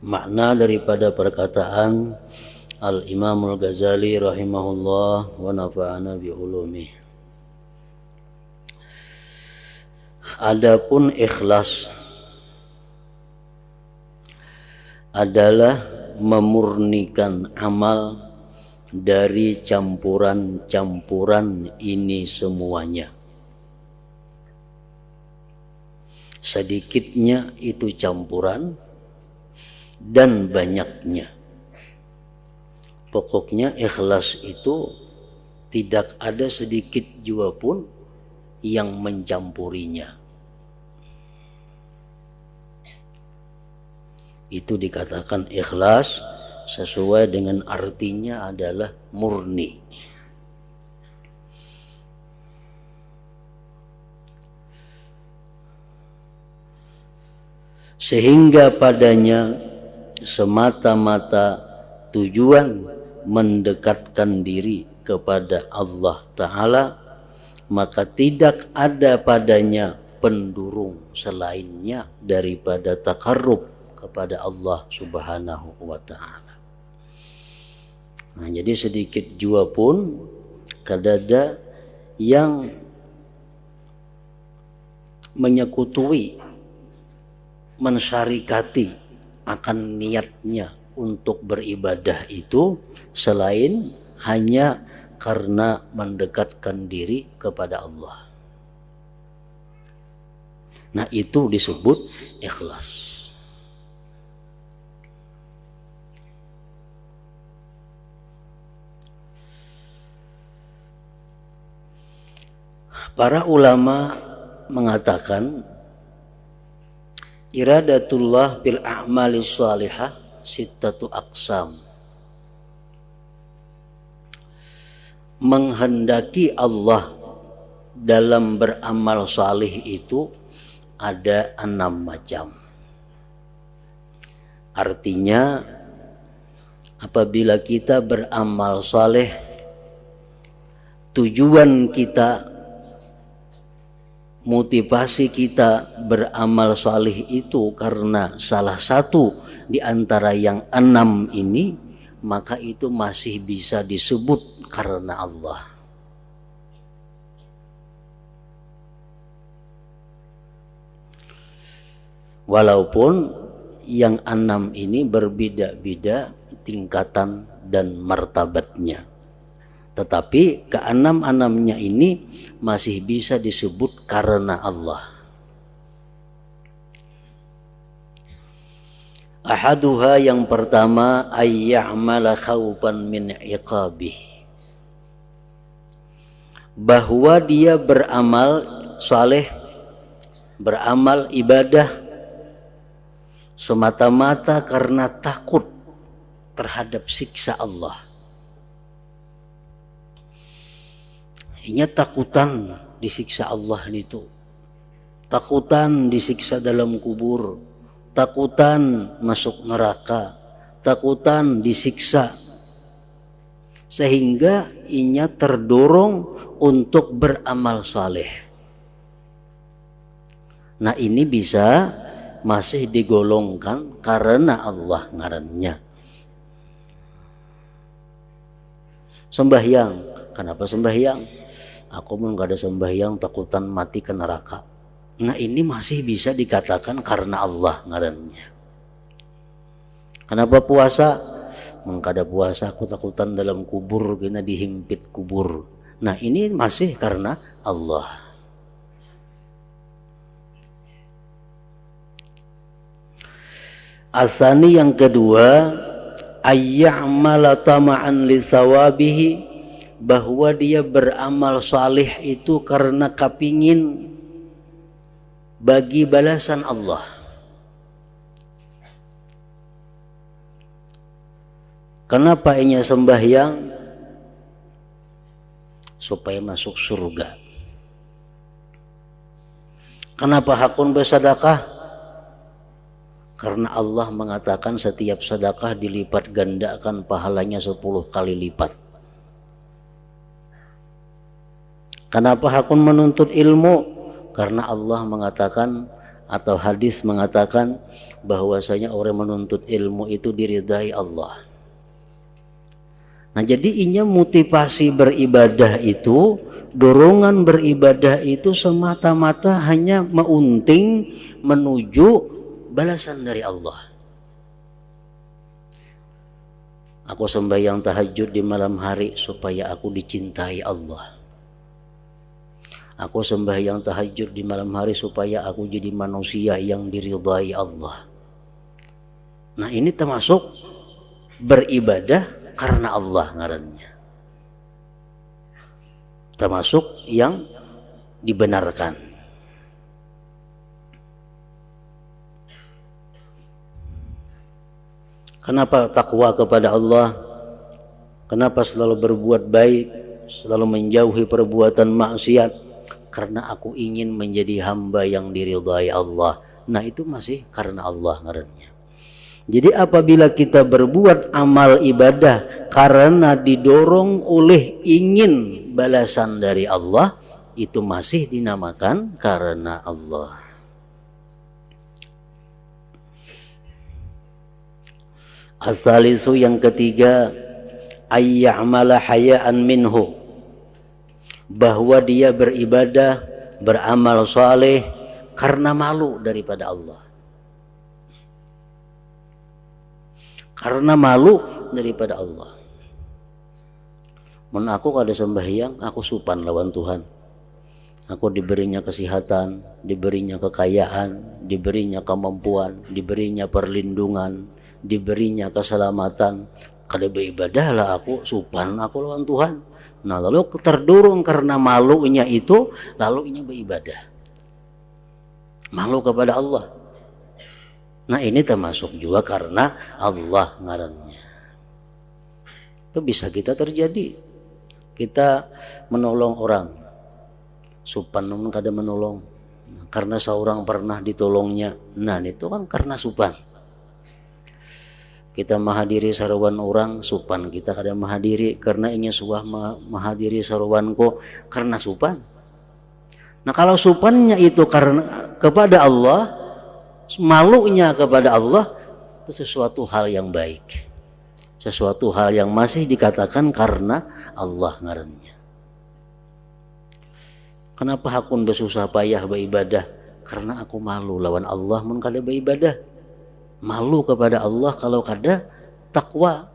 makna daripada perkataan Al-Imam Al-Ghazali rahimahullah wa nafa'ana bi ulumih. Adapun ikhlas adalah memurnikan amal dari campuran-campuran ini semuanya. Sedikitnya itu campuran dan banyaknya. Pokoknya ikhlas itu tidak ada sedikit jua pun yang mencampurinya. Itu dikatakan ikhlas sesuai dengan artinya adalah murni. Sehingga padanya semata-mata tujuan mendekatkan diri kepada Allah Ta'ala, maka tidak ada padanya pendurung selainnya daripada takarrub kepada Allah Subhanahu wa Ta'ala. Nah, jadi sedikit jua pun kadada yang menyekutui, mensyarikati akan niatnya untuk beribadah itu selain hanya karena mendekatkan diri kepada Allah. Nah, itu disebut ikhlas. Para ulama mengatakan iradatullah bil a'mali shalihah sittatu aqsam. Menghendaki Allah dalam beramal salih itu ada 6 macam. Artinya apabila kita beramal saleh, tujuan kita, motivasi kita beramal salih itu karena salah satu di antara yang 6 ini, maka itu masih bisa disebut karena Allah. Walaupun yang 6 ini berbeda-beda tingkatan dan martabatnya, tetapi ke-6-6-nya ini masih bisa disebut karena Allah. Ahaduha, yang pertama, ayya'mala khawfan min iqabih, bahwa dia beramal saleh, beramal ibadah semata-mata karena takut terhadap siksa Allah. Hanya takutan disiksa Allah itu, takutan disiksa dalam kubur, takutan masuk neraka, takutan disiksa, sehingga inya terdorong untuk beramal saleh. Nah, ini bisa masih digolongkan karena Allah ngarannya. Sembahyang, kenapa sembahyang? Aku pun gak ada sembahyang takutan mati ke neraka. Nah, ini masih bisa dikatakan karena Allah ngarannya. Kenapa puasa? Mengkada puasa aku takutan dalam kubur, kena dihimpit kubur. Nah, ini masih karena Allah. Asani, yang kedua, ayya'mala tama'an li sawabihi, bahwa dia beramal salih itu karena kepingin bagi balasan Allah. Kenapa inya sembahyang? Supaya masuk surga. Kenapa hakun bersedekah? Karena Allah mengatakan setiap sedekah dilipat gandakan pahalanya 10 kali lipat. Kenapa hakun menuntut ilmu? Karena Allah mengatakan atau hadis mengatakan bahwasanya orang menuntut ilmu itu diridai Allah. Nah, jadi inya motivasi beribadah itu, dorongan beribadah itu semata-mata hanya meunting menuju balasan dari Allah. Aku sembahyang tahajud di malam hari supaya aku dicintai Allah. Aku sembahyang tahajud di malam hari supaya aku jadi manusia yang diridhai Allah. Nah, ini termasuk beribadah karena Allah ngarannya. Termasuk yang dibenarkan. Kenapa takwa kepada Allah? Kenapa selalu berbuat baik, selalu menjauhi perbuatan maksiat? Karena aku ingin menjadi hamba yang diridhai Allah. Nah, itu masih karena Allah ngarannya. Jadi apabila kita berbuat amal ibadah karena didorong oleh ingin balasan dari Allah, itu masih dinamakan karena Allah. As-salisu, yang ketiga, ayya'mala haya'an minhu, bahwa dia beribadah, beramal saleh karena malu daripada Allah. Karena malu daripada Allah. Mun aku kada sembahyang, aku supan lawan Tuhan. Aku diberinya kesehatan, diberinya kekayaan, diberinya kemampuan, diberinya perlindungan, diberinya keselamatan. Kada beribadah lah aku, supan aku lawan Tuhan. Nah, lalu terdorong karena malunya itu, lalu ini beribadah. Malu kepada Allah. Nah, ini termasuk juga karena Allah ngarannya. Itu bisa kita terjadi. Kita menolong orang, supan namun kada menolong. Karena seorang pernah ditolongnya. Nah, itu kan karena supan. Kita menghadiri saruan orang, supan kita kada menghadiri karena ingin suah menghadiri saruanku karena supan. Nah, kalau supannya itu karena kepada Allah, malunya kepada Allah, itu sesuatu hal yang baik, sesuatu hal yang masih dikatakan karena Allah ngarannya. Kenapa aku bersusah payah beribadah? Karena aku malu lawan Allah mun kada beribadah. Malu kepada Allah kalau kada takwa,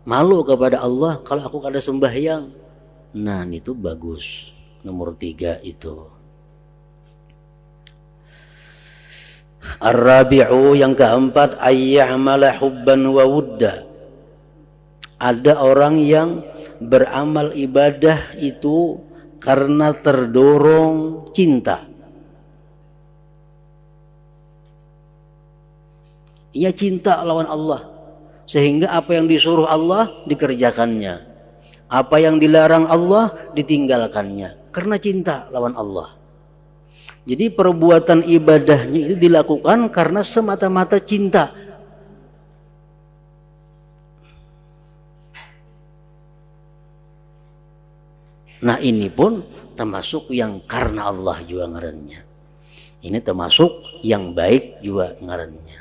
malu kepada Allah kalau aku kada sembahyang. Nah, itu bagus. Nomor 3 itu. Ar-rabi'u, yang keempat, ayya'mala hubban wa wudda. Ada orang yang beramal ibadah itu karena terdorong cinta. Ia cinta lawan Allah, sehingga apa yang disuruh Allah dikerjakannya, apa yang dilarang Allah ditinggalkannya, karena cinta lawan Allah. Jadi perbuatan ibadahnya itu dilakukan karena semata-mata cinta. Nah, ini pun termasuk yang karena Allah juga ngarannya. Ini termasuk yang baik juga ngarannya.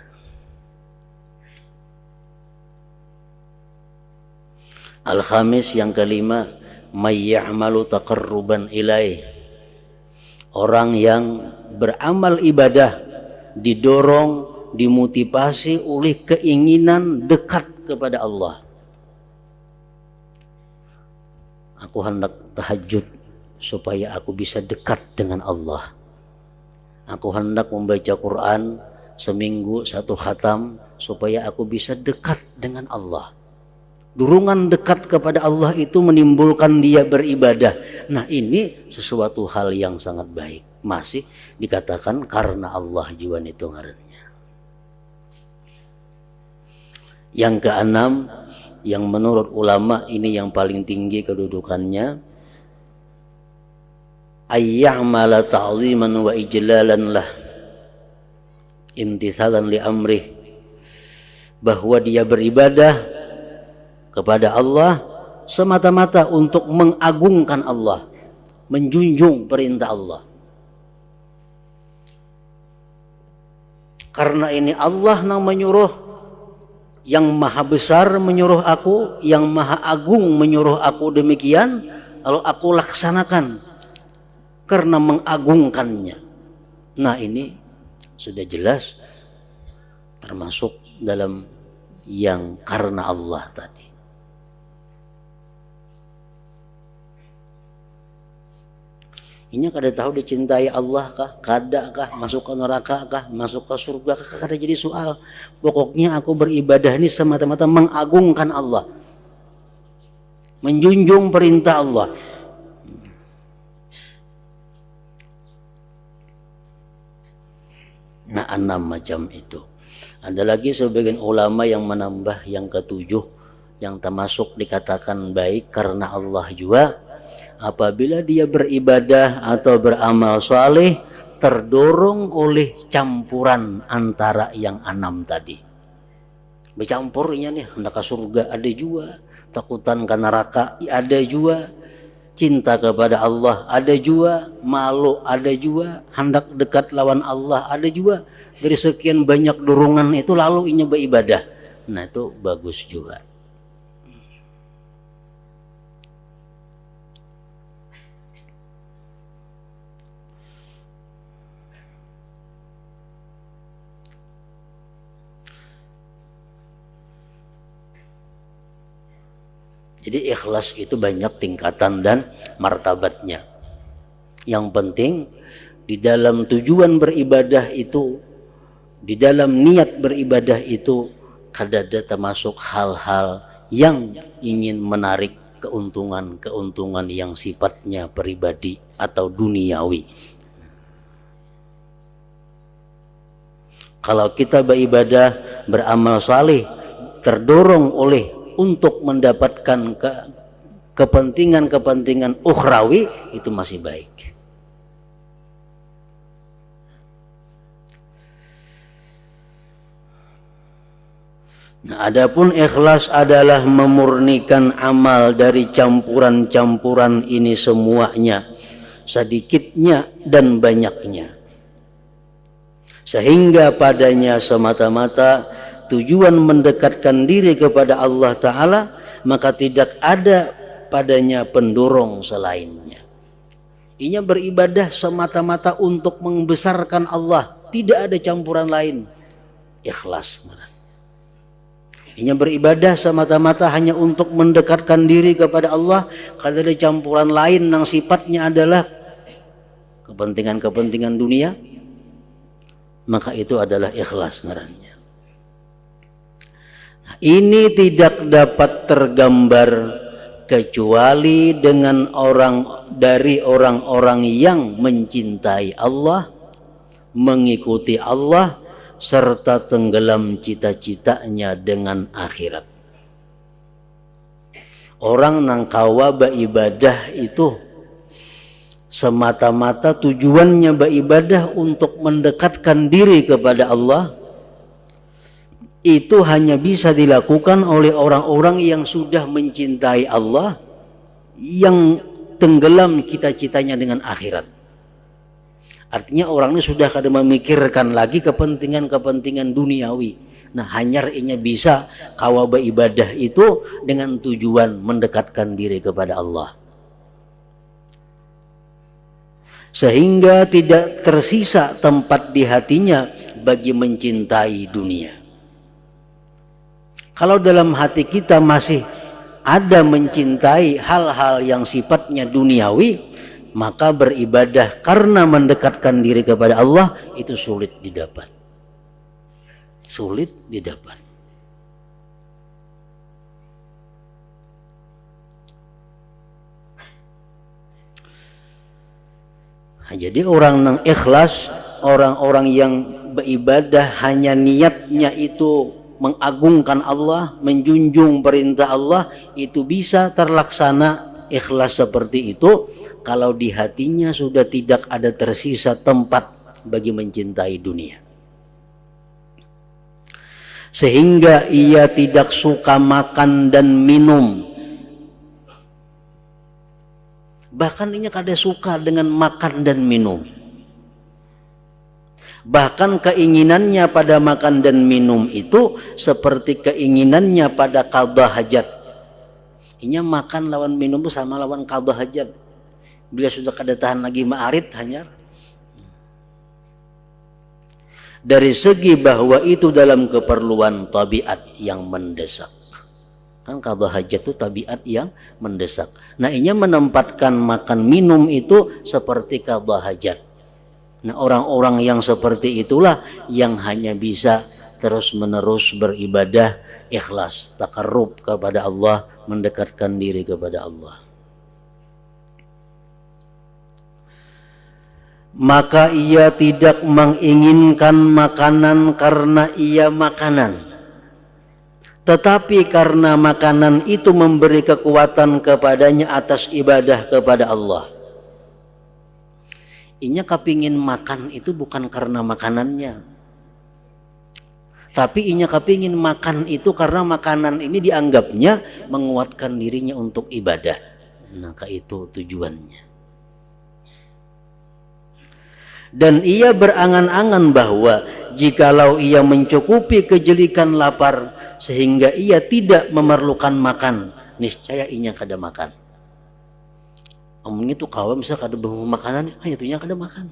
Al-khamis, yang kelima, may ya'malu taqarruban ilaih. Orang yang beramal ibadah didorong, dimotivasi oleh keinginan dekat kepada Allah. Aku hendak tahajud supaya aku bisa dekat dengan Allah. Aku hendak membaca Quran seminggu 1 khatam supaya aku bisa dekat dengan Allah. Dorongan dekat kepada Allah itu menimbulkan dia beribadah. Nah, ini sesuatu hal yang sangat baik. Masih dikatakan karena Allah juga itu ngarannya. Yang keenam, yang menurut ulama ini yang paling tinggi kedudukannya, ayya'mala ta'ziman wa ijlalan lah, imtithalan li amrih, bahwa dia beribadah kepada Allah semata-mata untuk mengagungkan Allah, menjunjung perintah Allah. karena ini Allah yang menyuruh, yang maha besar menyuruh aku, yang maha agung menyuruh aku demikian, lalu aku laksanakan karena mengagungkannya. Nah ini sudah jelas termasuk dalam yang karena Allah tadi. Ini kada tahu dicintai Allah kah, kada kah, masuk ke neraka kah, masuk ke surga kah, kada jadi soal. Pokoknya aku beribadah ini semata-mata mengagungkan Allah, menjunjung perintah Allah. Nah 6 macam itu. Ada lagi sebagian ulama yang menambah yang ketujuh, yang termasuk dikatakan baik karena Allah juga, apabila dia beribadah atau beramal saleh terdorong oleh campuran antara yang 6 tadi. Bercampurnya nih, hendak ke surga ada juga, takutan ke neraka ada juga, cinta kepada Allah ada juga, malu ada juga, hendak dekat lawan Allah ada juga. Dari sekian banyak dorongan itu lalu ini beribadah. Nah itu bagus juga. Jadi ikhlas itu banyak tingkatan dan martabatnya. Yang penting di dalam tujuan beribadah itu, di dalam niat beribadah itu, kadada termasuk hal-hal yang ingin menarik keuntungan-keuntungan yang sifatnya pribadi atau duniawi. Kalau kita beribadah, beramal saleh terdorong oleh untuk mendapatkan kepentingan-kepentingan ukhrawi, itu masih baik. Nah, adapun ikhlas adalah memurnikan amal dari campuran-campuran ini semuanya, sedikitnya dan banyaknya, sehingga padanya semata-mata tujuan mendekatkan diri kepada Allah Ta'ala, maka tidak ada padanya pendorong selainnya. Inya beribadah semata-mata untuk membesarkan Allah, tidak ada campuran lain. Ikhlas. Inya beribadah semata-mata hanya untuk mendekatkan diri kepada Allah, kada ada campuran lain yang sifatnya adalah kepentingan-kepentingan dunia, maka itu adalah ikhlas ngarannya. Nah, ini tidak dapat tergambar kecuali dengan orang-orang yang mencintai Allah, mengikuti Allah, serta tenggelam cita-citanya dengan akhirat. Orang nang kawa beribadah itu semata-mata tujuannya beribadah untuk mendekatkan diri kepada Allah, itu hanya bisa dilakukan oleh orang-orang yang sudah mencintai Allah, yang tenggelam cita-citanya dengan akhirat. Artinya orang ini sudah kada memikirkan lagi kepentingan-kepentingan duniawi. Nah, hanya inya bisa kawa beribadah itu dengan tujuan mendekatkan diri kepada Allah, sehingga tidak tersisa tempat di hatinya bagi mencintai dunia. Kalau dalam hati kita masih ada mencintai hal-hal yang sifatnya duniawi, maka beribadah karena mendekatkan diri kepada Allah itu sulit didapat. Sulit didapat. Nah, jadi orang yang ikhlas, orang-orang yang beribadah hanya niatnya itu mengagungkan Allah, menjunjung perintah Allah, itu bisa terlaksana ikhlas seperti itu kalau di hatinya sudah tidak ada tersisa tempat bagi mencintai dunia, sehingga ia tidak suka makan dan minum, bahkan ia kada suka dengan makan dan minum. Bahkan keinginannya pada makan dan minum itu seperti keinginannya pada qadha hajat. Inya makan lawan minum itu sama lawan qadha hajat. Bila sudah kada tahan lagi ma'arid hanyar. Dari segi bahwa itu dalam keperluan tabiat yang mendesak. Kan qadha hajat itu tabiat yang mendesak. Nah, inya menempatkan makan minum itu seperti qadha hajat. Nah, orang-orang yang seperti itulah yang hanya bisa terus-menerus beribadah ikhlas, takarrub kepada Allah, mendekatkan diri kepada Allah. Maka ia tidak menginginkan makanan karena ia makanan, tetapi karena makanan itu memberi kekuatan kepadanya atas ibadah kepada Allah. Inya kepingin makan itu bukan karena makanannya, tapi inya kepingin makan itu karena makanan ini dianggapnya menguatkan dirinya untuk ibadah. Maka itu tujuannya. Dan ia berangan-angan bahwa jikalau ia mencukupi kejelikan lapar sehingga ia tidak memerlukan makan, niscaya inya kada makan. Omongnya tuh kawan bisa kada bawa makanan, hanya tuhnya kada makan.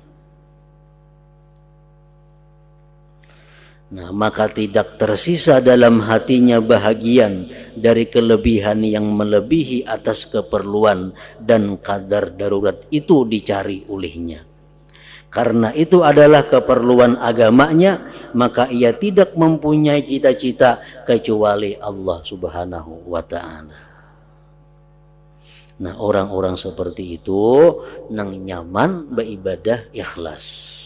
Nah, maka tidak tersisa dalam hatinya bahagian dari kelebihan yang melebihi atas keperluan dan kadar darurat itu dicari olehnya. Karena itu adalah keperluan agamanya, maka ia tidak mempunyai cita-cita kecuali Allah Subhanahu wa ta'ala. Nah, orang-orang seperti itu nang nyaman beribadah ikhlas.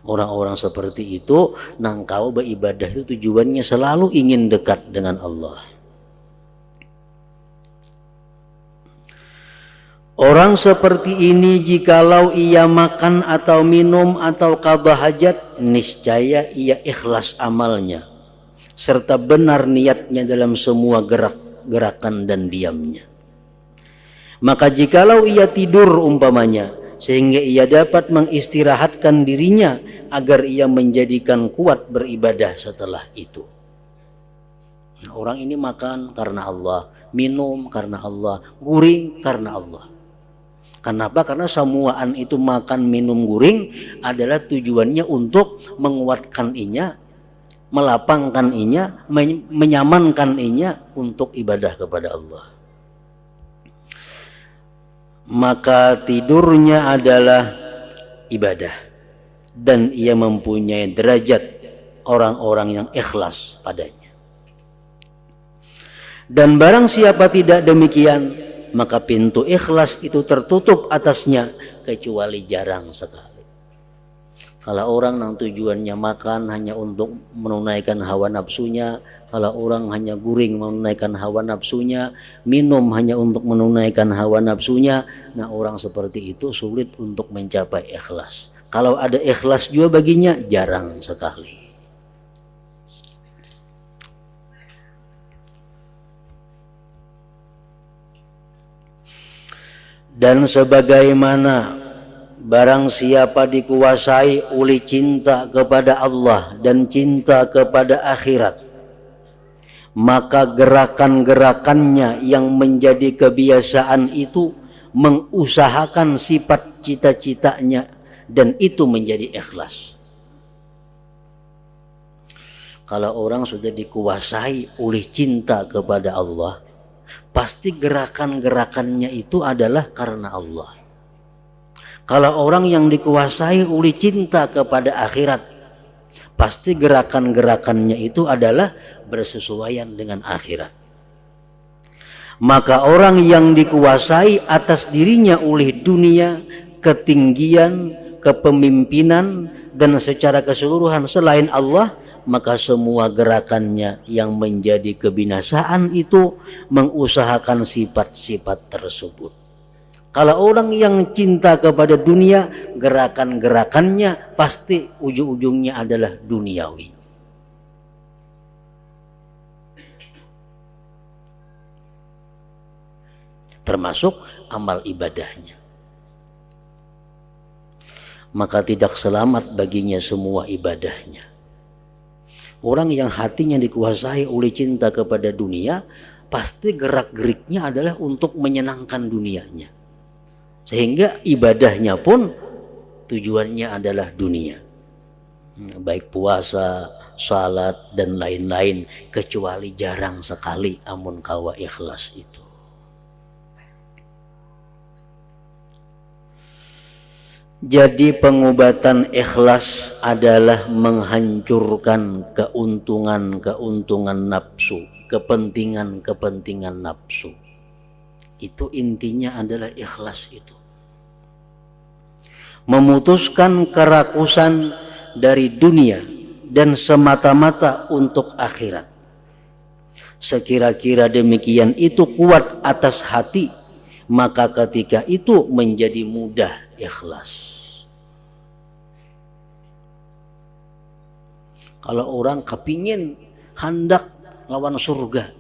Orang-orang seperti itu nang kau beribadah itu tujuannya selalu ingin dekat dengan Allah. Orang seperti ini jikalau ia makan atau minum atau qadha hajat, niscaya ia ikhlas amalnya serta benar niatnya dalam semua gerakan dan diamnya. Maka jikalau ia tidur umpamanya, sehingga ia dapat mengistirahatkan dirinya agar ia menjadikan kuat beribadah setelah itu. Nah, orang ini makan karena Allah, minum karena Allah, guring karena Allah. Kenapa? Karena semuaan itu makan, minum, guring adalah tujuannya untuk menguatkan inya, melapangkan inya, menyamankan inya untuk ibadah kepada Allah. Maka tidurnya adalah ibadah dan ia mempunyai derajat orang-orang yang ikhlas padanya. Dan barang siapa tidak demikian, maka pintu ikhlas itu tertutup atasnya kecuali jarang sekali. Kalau orang yang tujuannya makan hanya untuk menunaikan hawa nafsunya, kalau orang hanya guring menunaikan hawa nafsunya, minum hanya untuk menunaikan hawa nafsunya, nah orang seperti itu sulit untuk mencapai ikhlas. Kalau ada ikhlas juga baginya jarang sekali. Dan sebagaimana barang siapa dikuasai oleh cinta kepada Allah dan cinta kepada akhirat, maka gerakan-gerakannya yang menjadi kebiasaan itu mengusahakan sifat cita-citanya dan itu menjadi ikhlas. Kalau orang sudah dikuasai oleh cinta kepada Allah, pasti gerakan-gerakannya itu adalah karena Allah. Kalau orang yang dikuasai oleh cinta kepada akhirat, pasti gerakan-gerakannya itu adalah bersesuaian dengan akhirat. Maka orang yang dikuasai atas dirinya oleh dunia, ketinggian, kepemimpinan, dan secara keseluruhan selain Allah, maka semua gerakannya yang menjadi kebinasaan itu mengusahakan sifat-sifat tersebut. Kalau orang yang cinta kepada dunia, gerakan-gerakannya pasti ujung-ujungnya adalah duniawi. Termasuk amal ibadahnya. maka tidak selamat baginya semua ibadahnya. Orang yang hatinya dikuasai oleh cinta kepada dunia, pasti gerak-geriknya adalah untuk menyenangkan dunianya. Sehingga ibadahnya pun tujuannya adalah dunia. Baik puasa, salat dan lain-lain, kecuali jarang sekali amun kawa ikhlas itu. Jadi pengobatan ikhlas adalah menghancurkan keuntungan nafsu, kepentingan nafsu. Itu intinya adalah ikhlas itu. Memutuskan kerakusan dari dunia dan semata-mata untuk akhirat. Sekira-kira demikian itu kuat atas hati, maka ketika itu menjadi mudah ikhlas. Kalau orang kepingin hendak lawan surga,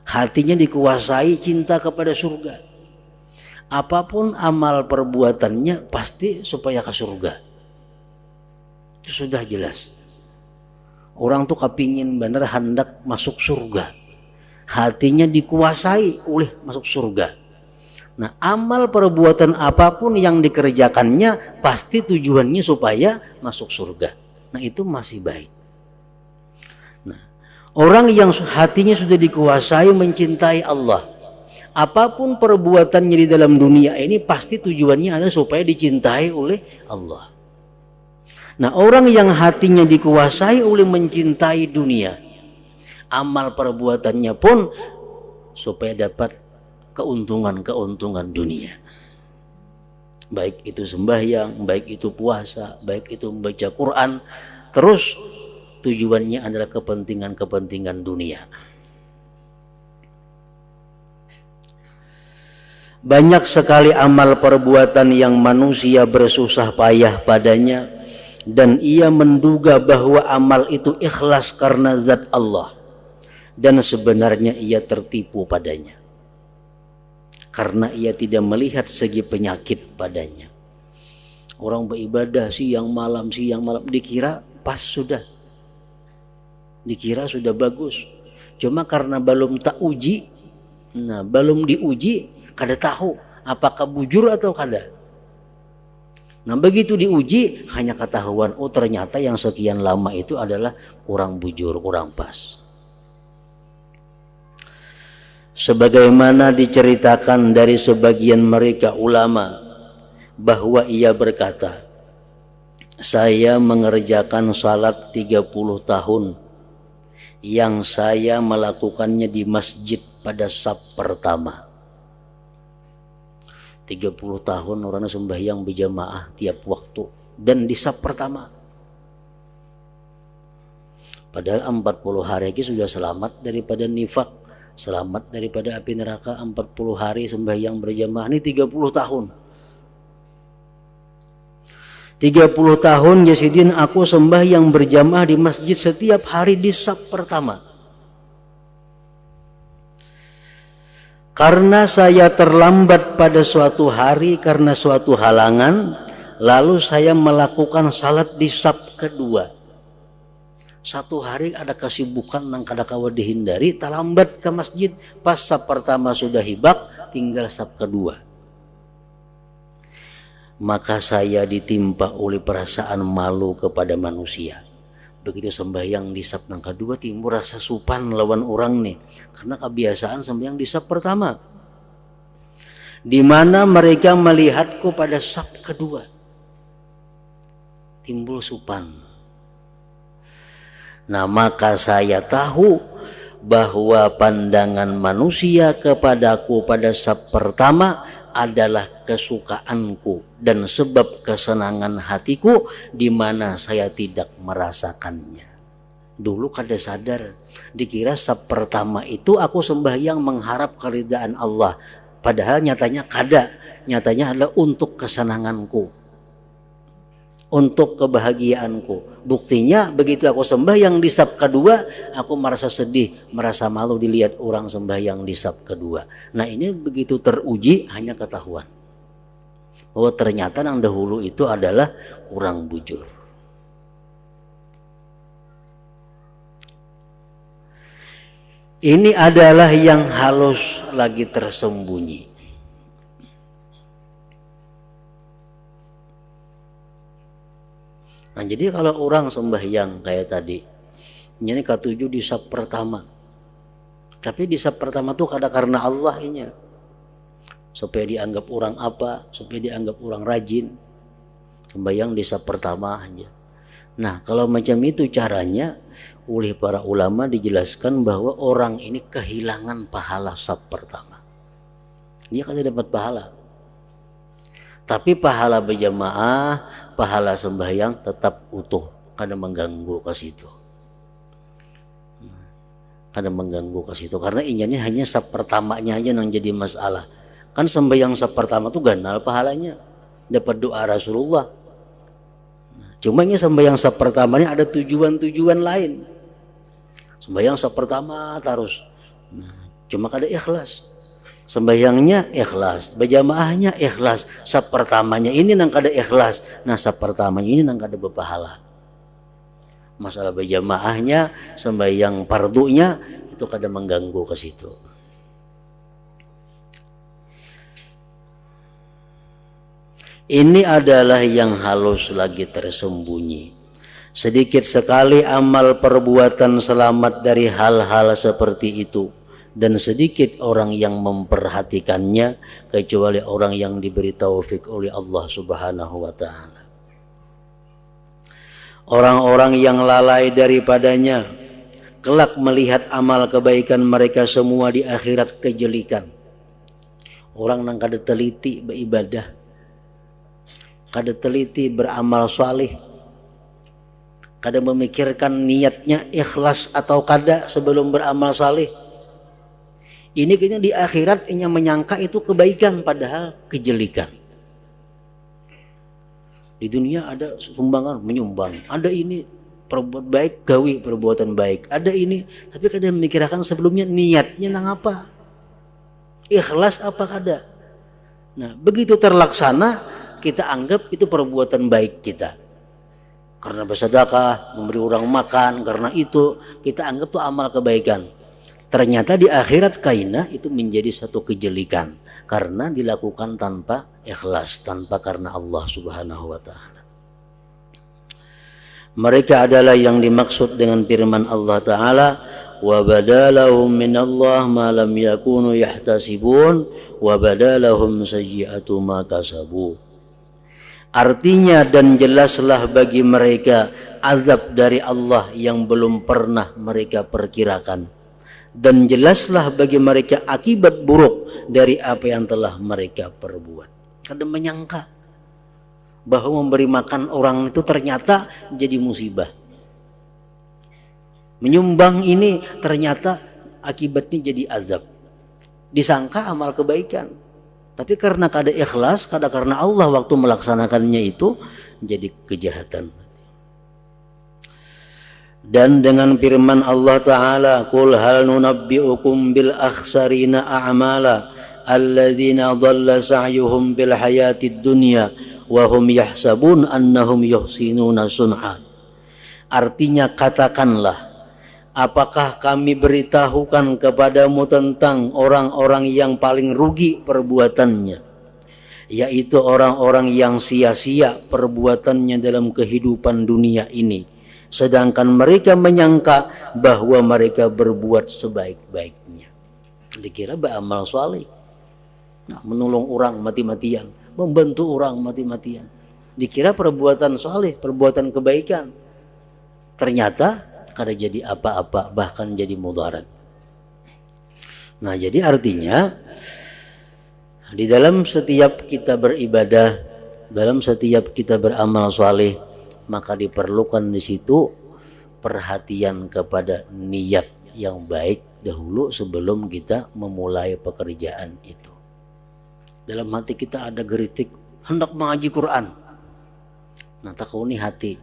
hatinya dikuasai cinta kepada surga, apapun amal perbuatannya pasti supaya ke surga. Itu sudah jelas. Orang tuh kepingin bener hendak masuk surga, hatinya dikuasai oleh masuk surga. Nah, amal perbuatan apapun yang dikerjakannya pasti tujuannya supaya masuk surga. Nah, itu masih baik. Nah, orang yang hatinya sudah dikuasai mencintai Allah, apapun perbuatannya di dalam dunia ini pasti tujuannya adalah supaya dicintai oleh Allah. Nah, orang yang hatinya dikuasai oleh mencintai dunia, amal perbuatannya pun supaya dapat keuntungan dunia. Baik itu sembahyang, baik itu puasa, baik itu membaca Quran, terus tujuannya adalah kepentingan dunia. Banyak sekali amal perbuatan yang manusia bersusah payah padanya, dan ia menduga bahwa amal itu ikhlas karena zat Allah, dan sebenarnya ia tertipu padanya karena ia tidak melihat segi penyakit padanya. Orang beribadah siang malam dikira pas sudah, dikira sudah bagus, cuma karena belum tak uji. Nah, belum diuji kada tahu apakah bujur atau kada. Nah, begitu diuji hanya ketahuan, oh ternyata yang sekian lama itu adalah kurang bujur, kurang pas. Sebagaimana diceritakan dari sebagian mereka ulama bahwa ia berkata, saya mengerjakan salat 30 tahun yang saya melakukannya di masjid pada saf pertama. 30 tahun orang sembahyang berjamaah tiap waktu dan di saf pertama. Padahal 40 hari lagi sudah selamat daripada nifak, selamat daripada api neraka. 40 hari sembahyang berjamaah, ini 30 tahun. 30 tahun Yazidin aku sembahyang berjamaah di masjid setiap hari di saf pertama. Karena saya terlambat pada suatu hari karena suatu halangan, lalu saya melakukan salat di saf kedua. Satu hari ada kesibukan nang kada kawa dihindari, terlambat ke masjid, pas saf pertama sudah hibak, tinggal saf kedua. Maka saya ditimpa oleh perasaan malu kepada manusia. Begitu sembahyang di saf nang kedua timbul rasa supan lawan orang nih, karena kebiasaan sembahyang di saf pertama, di mana mereka melihatku pada saf kedua, timbul supan. Nah, maka saya tahu bahwa pandangan manusia kepadaku pada saf pertama adalah kesukaanku dan sebab kesenangan hatiku di mana saya tidak merasakannya. Dulu kada sadar, dikira saf pertama itu aku sembahyang mengharap keridaan Allah, padahal nyatanya kada, nyatanya adalah untuk kesenanganku, untuk kebahagiaanku. Buktinya begitu aku sembahyang di saf kedua, aku merasa sedih, merasa malu dilihat orang sembahyang di saf kedua. Nah, ini begitu teruji hanya ketahuan. Oh ternyata yang dahulu itu adalah kurang bujur. Ini adalah yang halus lagi tersembunyi. Nah jadi kalau orang sembahyang kayak tadi, ini ketujuh di sab pertama. Tapi di sab pertama tuh karena Allah ini. Supaya dianggap orang apa, supaya dianggap orang rajin. Sembahyang di sab pertama aja. Nah kalau macam itu caranya, oleh para ulama dijelaskan bahwa orang ini kehilangan pahala sab pertama. Dia kan dapat pahala. Tapi pahala berjamaah, pahala sembahyang tetap utuh, kada mengganggu ke situ. Kada mengganggu ke situ karena ini hanya sab pertamanya aja yang jadi masalah. Kan sembahyang sab pertama tuh ganal pahalanya, dapat doa Rasulullah. Cuma ini sembahyang sab pertamanya ada tujuan-tujuan lain. Sembahyang sab pertama terus, cuma kada ikhlas. Sembahyangnya ikhlas, berjamaahnya ikhlas. Sab pertamanya ini nang kada ikhlas, nah sab pertamanya ini nang kada berpahala. Masalah berjamaahnya, sembahyang fardunya itu kada mengganggu ke situ. Ini adalah yang halus lagi tersembunyi. Sedikit sekali amal perbuatan selamat dari hal-hal seperti itu, dan sedikit orang yang memperhatikannya kecuali orang yang diberi taufik oleh Allah Subhanahu wa taala. Orang-orang yang lalai daripadanya kelak melihat amal kebaikan mereka semua di akhirat kejelikan. Orang nang kada teliti beribadah, kada teliti beramal salih, kada memikirkan niatnya ikhlas atau kada sebelum beramal salih. Ini kayaknya di akhirat yang menyangka itu kebaikan padahal kejelikan. Di dunia ada sumbangan menyumbang, ada ini perbuat baik gawi perbuatan baik, ada ini, tapi kada memikirkan sebelumnya niatnya nang apa, ikhlas apa kada. Nah begitu terlaksana kita anggap itu perbuatan baik kita, karena bersedekah, memberi orang makan, karena itu kita anggap itu amal kebaikan. Ternyata di akhirat kaina itu menjadi satu kejelikan karena dilakukan tanpa ikhlas, tanpa karena Allah Subhanahu wa taala. Mereka adalah yang dimaksud dengan firman Allah taala, wa badalahum minallah ma lam yakunu yahtasibun wa badalahum sayyi'atu ma kasabu. Artinya, dan jelaslah bagi mereka azab dari Allah yang belum pernah mereka perkirakan, dan jelaslah bagi mereka akibat buruk dari apa yang telah mereka perbuat. Kada menyangka bahwa memberi makan orang itu ternyata jadi musibah. Menyumbang ini ternyata akibatnya jadi azab. Disangka amal kebaikan, tapi karena kada ikhlas, kada karena Allah waktu melaksanakannya itu jadi kejahatan. Dan dengan firman Allah Ta'ala, Qul hal nunabbi'ukum bil akhsarina a'mala alladzina dhalla sa'yuhum bil hayatid dunya wa hum yahsabun annahum yuhsinuna sun'a. Artinya katakanlah, apakah kami beritahukan kepadamu tentang orang-orang yang paling rugi perbuatannya, yaitu orang-orang yang sia-sia perbuatannya dalam kehidupan dunia ini, sedangkan mereka menyangka bahwa mereka berbuat sebaik-baiknya. Dikira beramal saleh, nah, menolong orang mati-matian, membantu orang mati-matian, dikira perbuatan saleh, perbuatan kebaikan. Ternyata kada jadi apa-apa, bahkan jadi mudarat. Nah jadi artinya di dalam setiap kita beribadah, dalam setiap kita beramal saleh, maka diperlukan di situ perhatian kepada niat yang baik dahulu sebelum kita memulai pekerjaan itu. Dalam hati kita ada geritik hendak mengaji Quran. Nah takuni hati,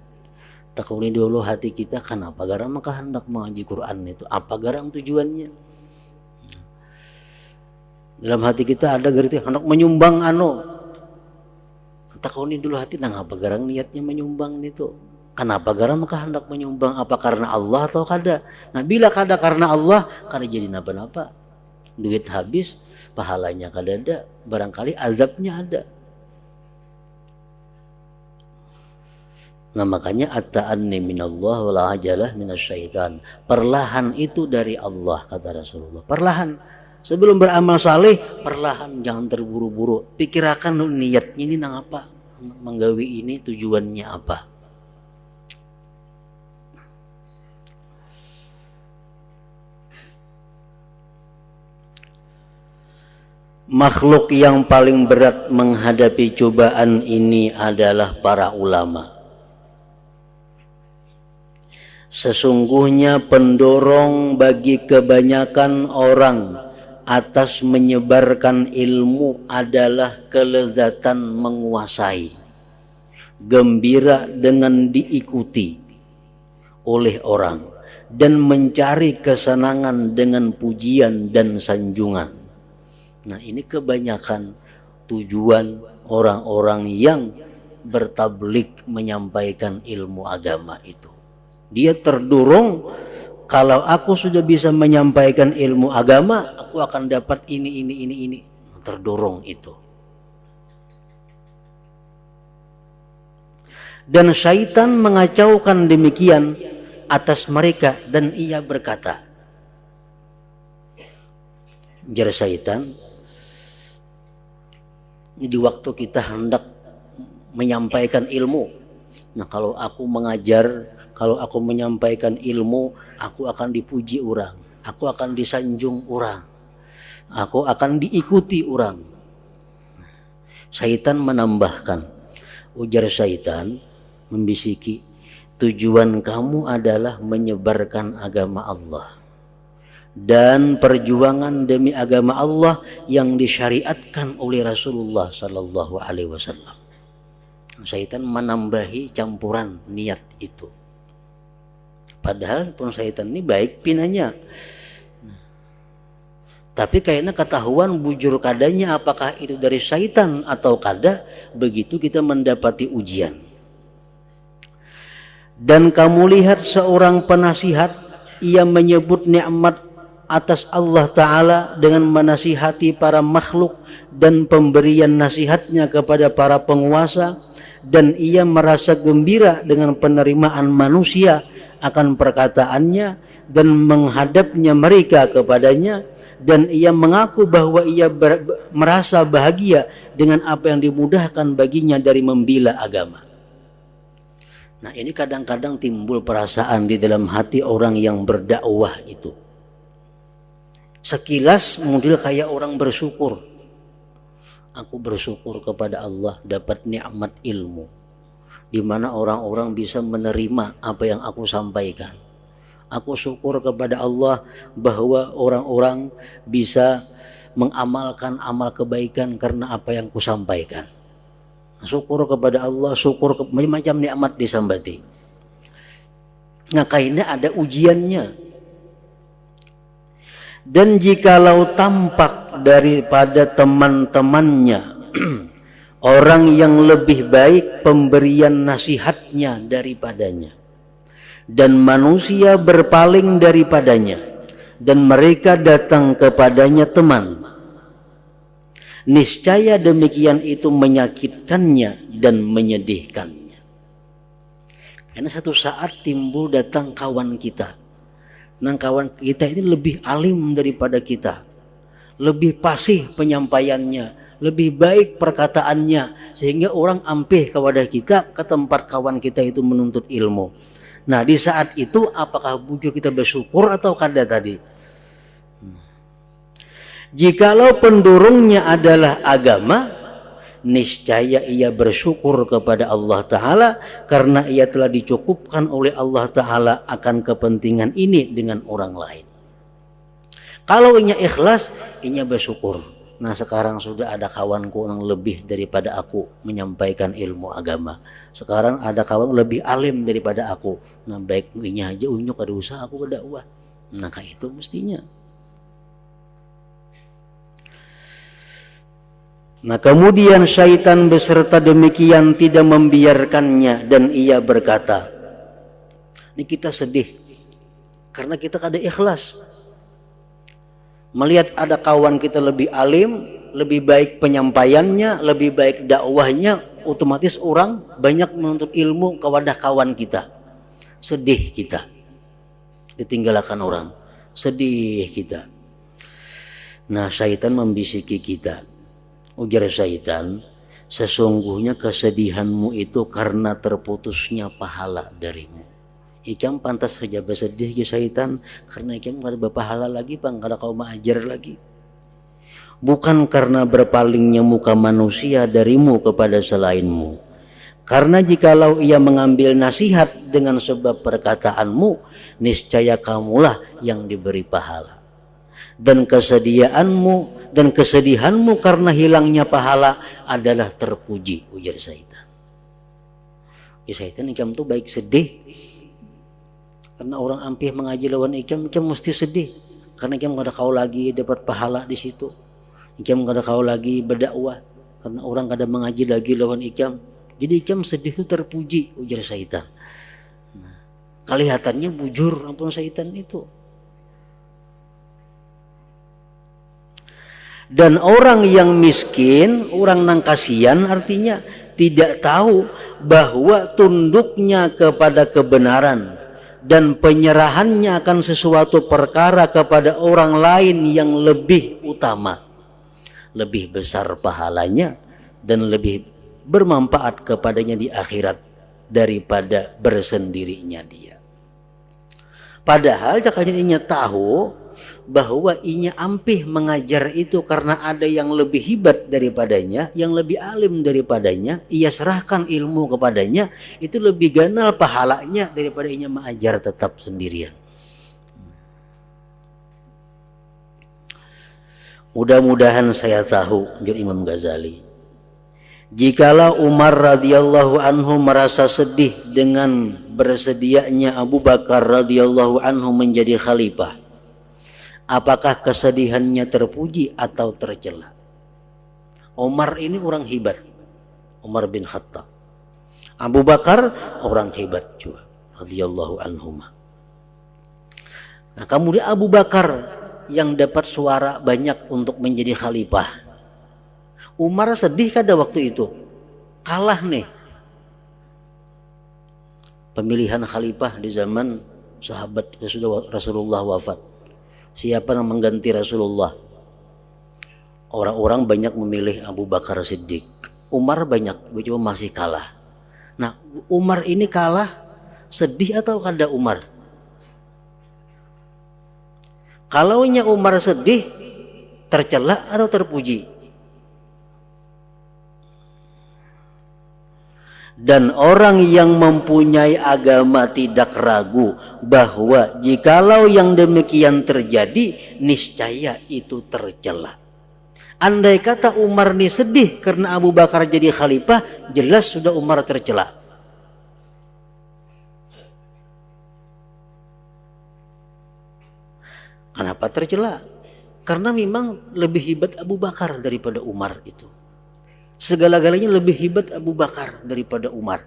takuni dulu hati kita, kenapa garang maka hendak mengaji Quran itu, apa garang tujuannya. Dalam hati kita ada geritik hendak menyumbang Takoni dulu hati, nah ngapa garang niatnya menyumbang itu? Kenapa garang maka hendak menyumbang? Apa karena Allah atau kada? Nah bila kada karena Allah, kada jadi napa-napa. Duit habis, pahalanya kada ada, barangkali azabnya ada. Nah makanya at-ta'anni minallah wal ajalah minasyaitan. Perlahan itu dari Allah, kata Rasulullah. Perlahan. Sebelum beramal saleh, perlahan, jangan terburu-buru. Pikirkan niatnya ini nang apa? Menggawi ini tujuannya apa? Makhluk yang paling berat menghadapi cobaan ini adalah para ulama. Sesungguhnya pendorong bagi kebanyakan orang atas menyebarkan ilmu adalah kelezatan menguasai, gembira dengan diikuti oleh orang, dan mencari kesenangan dengan pujian dan sanjungan. Nah ini kebanyakan tujuan orang-orang yang bertablik menyampaikan ilmu agama itu. Dia terdorong, kalau aku sudah bisa menyampaikan ilmu agama, aku akan dapat ini. Terdorong itu. Dan syaitan mengacaukan demikian atas mereka, dan ia berkata, jar syaitan, di waktu kita hendak menyampaikan ilmu, nah kalau aku mengajar, kalau aku menyampaikan ilmu, aku akan dipuji orang, aku akan disanjung orang, aku akan diikuti orang. Syaitan menambahkan, ujar syaitan membisiki, tujuan kamu adalah menyebarkan agama Allah dan perjuangan demi agama Allah yang disyariatkan oleh Rasulullah Sallallahu Alaihi Wasallam. Syaitan menambahi campuran niat itu. Padahal pun syaitan ini baik pinanya. Tapi kayaknya ketahuan bujur kadanya apakah itu dari syaitan atau kada, begitu kita mendapati ujian. Dan kamu lihat seorang penasihat, ia menyebut nikmat atas Allah Ta'ala dengan menasihati para makhluk dan pemberian nasihatnya kepada para penguasa, dan ia merasa gembira dengan penerimaan manusia akan perkataannya dan menghadapnya mereka kepadanya, dan ia mengaku bahwa ia merasa bahagia dengan apa yang dimudahkan baginya dari membela agama. Nah ini kadang-kadang timbul perasaan di dalam hati orang yang berdakwah itu. Sekilas model kayak orang bersyukur. Aku bersyukur kepada Allah dapat nikmat ilmu, di mana orang-orang bisa menerima apa yang aku sampaikan. Aku syukur kepada Allah bahwa orang-orang bisa mengamalkan amal kebaikan karena apa yang kusampaikan. Syukur kepada Allah, syukur macam nikmat disambati. Nah kayaknya ada ujiannya. Dan jikalau tampak daripada teman-temannya orang yang lebih baik pemberian nasihatnya daripadanya, dan manusia berpaling daripadanya, dan mereka datang kepadanya teman, niscaya demikian itu menyakitkannya dan menyedihkannya. Karena satu saat timbul datang kawan kita. Nah kawan kita ini lebih alim daripada kita, lebih fasih penyampaiannya, lebih baik perkataannya, sehingga orang ampih kepada kita ke tempat kawan kita itu menuntut ilmu. Nah di saat itu apakah bujur kita bersyukur atau kada tadi? Jikalau pendorongnya adalah agama, niscaya ia bersyukur kepada Allah Ta'ala karena ia telah dicukupkan oleh Allah Ta'ala akan kepentingan ini dengan orang lain. Kalau inya ikhlas, inya bersyukur. Nah sekarang sudah ada kawanku yang lebih daripada aku menyampaikan ilmu agama. Sekarang ada kawan lebih alim daripada aku. Nah baik inya aja unyuk ada usaha aku berdakwah. Nah kayak itu mestinya. Nah kemudian syaitan beserta demikian tidak membiarkannya, dan ia berkata, ini kita sedih karena kita kada ikhlas melihat ada kawan kita lebih alim, lebih baik penyampaiannya, lebih baik dakwahnya, otomatis orang banyak menuntut ilmu kepada kawan kita. Sedih kita ditinggalkan orang, sedih kita. Nah syaitan membisiki kita. Ujar syaitan, sesungguhnya kesedihanmu itu karena terputusnya pahala darimu. Ikam pantas saja bersedih ya syaitan, karena ikam gak ada berpahala lagi, bang, gak ada kau mengajar lagi. Bukan karena berpalingnya muka manusia darimu kepada selainmu. Karena jikalau ia mengambil nasihat dengan sebab perkataanmu, niscaya kamulah yang diberi pahala. Dan kesediaanmu dan kesedihanmu karena hilangnya pahala adalah terpuji, ujar syaitan. Ya syaitan, ikam tuh baik sedih karena orang ampih mengaji lawan ikam mesti sedih karena ikam gak ada kau lagi dapat pahala di situ. Ikam gak ada kau lagi berdakwah karena orang gak ada mengaji lagi lawan ikam. Jadi ikam sedih itu terpuji, ujar syaitan. Nah, kelihatannya bujur ampun syaitan itu. Dan orang yang miskin, orang nang kasihan, artinya tidak tahu bahwa tunduknya kepada kebenaran dan penyerahannya akan sesuatu perkara kepada orang lain yang lebih utama, lebih besar pahalanya dan lebih bermanfaat kepadanya di akhirat daripada bersendirinya dia. Padahal jakanya inya tahu bahwa inya ampih mengajar itu karena ada yang lebih hebat daripadanya, yang lebih alim daripadanya, ia serahkan ilmu kepadanya, itu lebih ganal pahalanya daripada inya mengajar tetap sendirian. Mudah-mudahan saya tahu, ujar Imam Ghazali, jikalau Umar radhiyallahu anhu merasa sedih dengan bersedianya Abu Bakar radhiyallahu anhu menjadi khalifah, apakah kesedihannya terpuji atau tercela? Umar ini orang hebat, Umar bin Khattab. Abu Bakar orang hebat juga, radhiyallahu anhuma. Nah kemudian Abu Bakar yang dapat suara banyak untuk menjadi khalifah. Umar sedih kada waktu itu, kalah nih pemilihan khalifah di zaman sahabat Rasulullah wafat. Siapa yang mengganti Rasulullah? Orang-orang banyak memilih Abu Bakar Siddiq. Umar banyak, cuma masih kalah. Nah Umar ini kalah, sedih atau kada Umar? Kalaunya Umar sedih, tercela atau terpuji? Dan orang yang mempunyai agama tidak ragu bahwa jikalau yang demikian terjadi, niscaya itu tercela. Andai kata Umar ini sedih karena Abu Bakar jadi khalifah, jelas sudah Umar tercela. Kenapa tercela? Karena memang lebih hebat Abu Bakar daripada Umar itu. Segala-galanya lebih hebat Abu Bakar daripada Umar.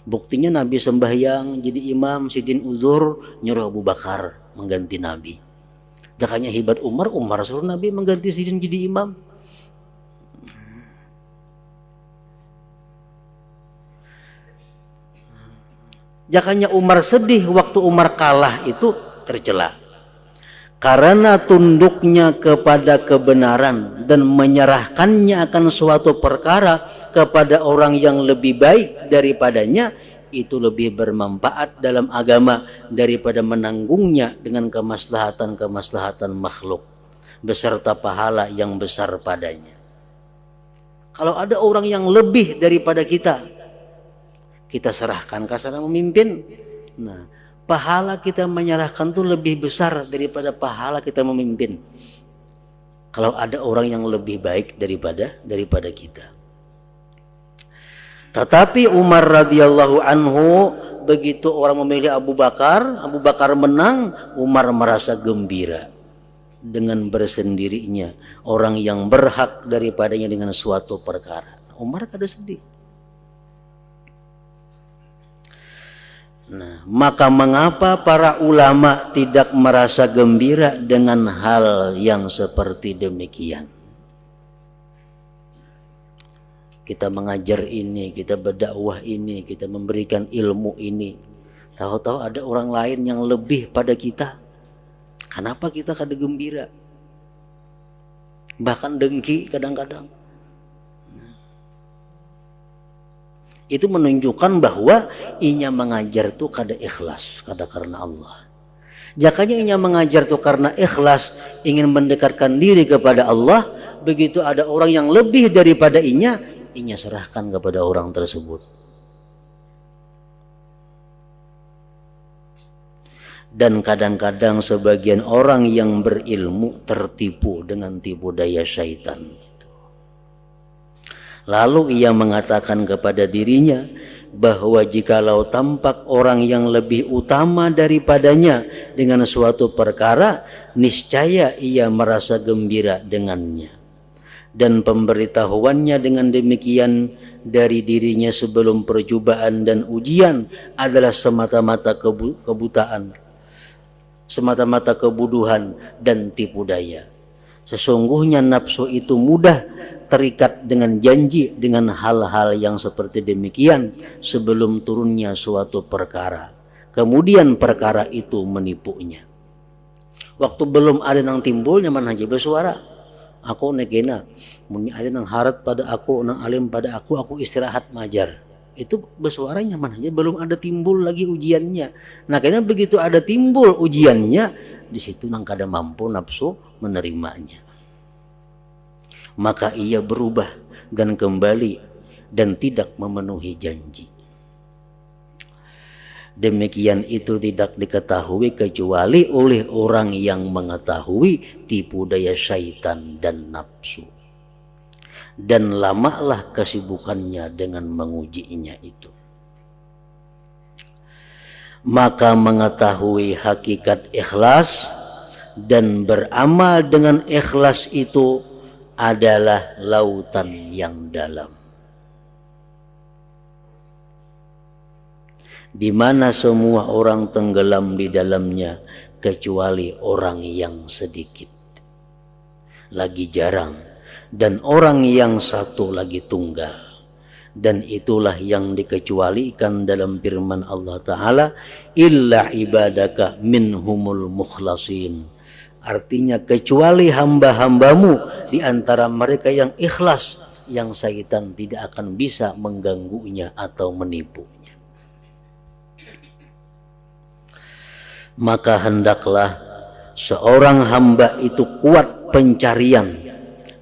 Buktinya Nabi sembahyang jadi imam, sidin uzur, nyuruh Abu Bakar mengganti Nabi. Jakanya hebat Umar, Umar suruh Nabi mengganti sidin jadi imam. Jakanya Umar sedih waktu Umar kalah itu tercela. Karena tunduknya kepada kebenaran dan menyerahkannya akan suatu perkara kepada orang yang lebih baik daripadanya, itu lebih bermanfaat dalam agama daripada menanggungnya dengan kemaslahatan makhluk beserta pahala yang besar padanya. Kalau ada orang yang lebih daripada kita serahkan ke sana memimpin. Nah, pahala kita menyerahkan itu lebih besar daripada pahala kita memimpin. Kalau ada orang yang lebih baik daripada kita. Tetapi Umar radhiyallahu anhu, begitu orang memilih Abu Bakar menang, Umar merasa gembira. dengan bersendirinya orang yang berhak daripadanya dengan suatu perkara. Umar kada sedih. Nah, maka mengapa para ulama tidak merasa gembira dengan hal yang seperti demikian? Kita mengajar ini, kita berdakwah ini, kita memberikan ilmu ini. Tahu-tahu ada orang lain yang lebih pada kita. Kenapa kita kada gembira? Bahkan dengki kadang-kadang. Itu menunjukkan bahwa inya mengajar itu kada ikhlas, kada karena Allah. Jakanya inya mengajar itu karena ikhlas, ingin mendekatkan diri kepada Allah. Begitu ada orang yang lebih daripada inya serahkan kepada orang tersebut. Dan kadang-kadang sebagian orang yang berilmu tertipu dengan tipu daya syaitan. Lalu ia mengatakan kepada dirinya bahwa jikalau tampak orang yang lebih utama daripadanya dengan suatu perkara, niscaya ia merasa gembira dengannya. Dan pemberitahuannya dengan demikian dari dirinya sebelum percobaan dan ujian adalah semata-mata kebutaan, semata-mata kebodohan dan tipu daya. Sesungguhnya nafsu itu mudah terikat dengan janji dengan hal-hal yang seperti demikian sebelum turunnya suatu perkara. Kemudian perkara itu menipunya. Waktu belum ada nang timbul nyaman haji bersuara. Aku negena, mun ada nang harat pada aku, nang alim pada aku istirahat majar. Itu bersuara nyaman aja, belum ada timbul lagi ujiannya. Nah, karena begitu ada timbul ujiannya, di situ nang kada mampu nafsu menerimanya. Maka ia berubah dan kembali dan tidak memenuhi janji. Demikian itu tidak diketahui kecuali oleh orang yang mengetahui tipu daya syaitan dan nafsu. Dan lamalah kesibukannya dengan mengujinya itu. Maka mengetahui hakikat ikhlas dan beramal dengan ikhlas itu adalah lautan yang dalam, di mana semua orang tenggelam di dalamnya kecuali orang yang sedikit, lagi jarang, dan orang yang satu lagi tunggal. Dan itulah yang dikecualikan dalam firman Allah Ta'ala, illa ibadaka minhumul mukhlasin. Artinya kecuali hamba-hambamu di antara mereka yang ikhlas, yang syaitan tidak akan bisa mengganggunya atau menipunya. Maka hendaklah seorang hamba itu kuat pencarian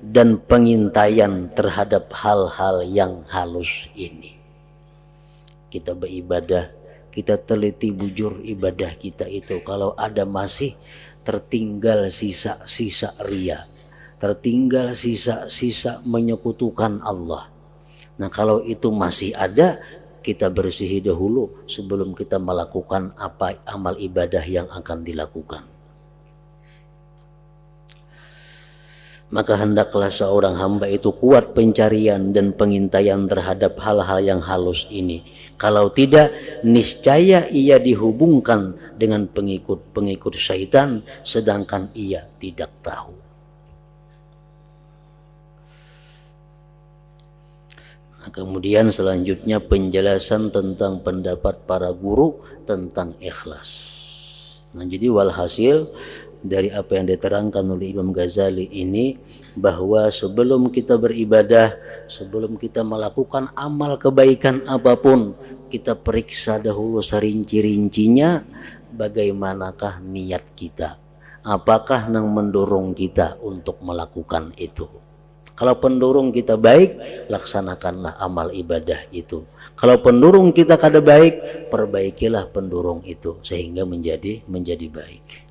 dan pengintaian terhadap hal-hal yang halus ini. Kita beribadah, kita teliti bujur ibadah kita itu. Kalau ada masih tertinggal sisa-sisa ria, tertinggal sisa-sisa menyekutukan Allah. Nah, kalau itu masih ada, kita bersihi dahulu sebelum kita melakukan apa amal ibadah yang akan dilakukan. Maka hendaklah seorang hamba itu kuat pencarian dan pengintaian terhadap hal-hal yang halus ini. Kalau tidak, niscaya ia dihubungkan dengan pengikut-pengikut syaitan sedangkan ia tidak tahu. Nah, kemudian selanjutnya penjelasan tentang pendapat para guru tentang ikhlas. Nah, jadi walhasil dari apa yang diterangkan oleh Imam Ghazali ini, bahwa sebelum kita beribadah, sebelum kita melakukan amal kebaikan apapun, kita periksa dahulu serinci-rincinya bagaimanakah niat kita, apakah yang mendorong kita untuk melakukan itu. Kalau pendorong kita baik, laksanakanlah amal ibadah itu. Kalau pendorong kita kada baik, perbaikilah pendorong itu sehingga menjadi baik.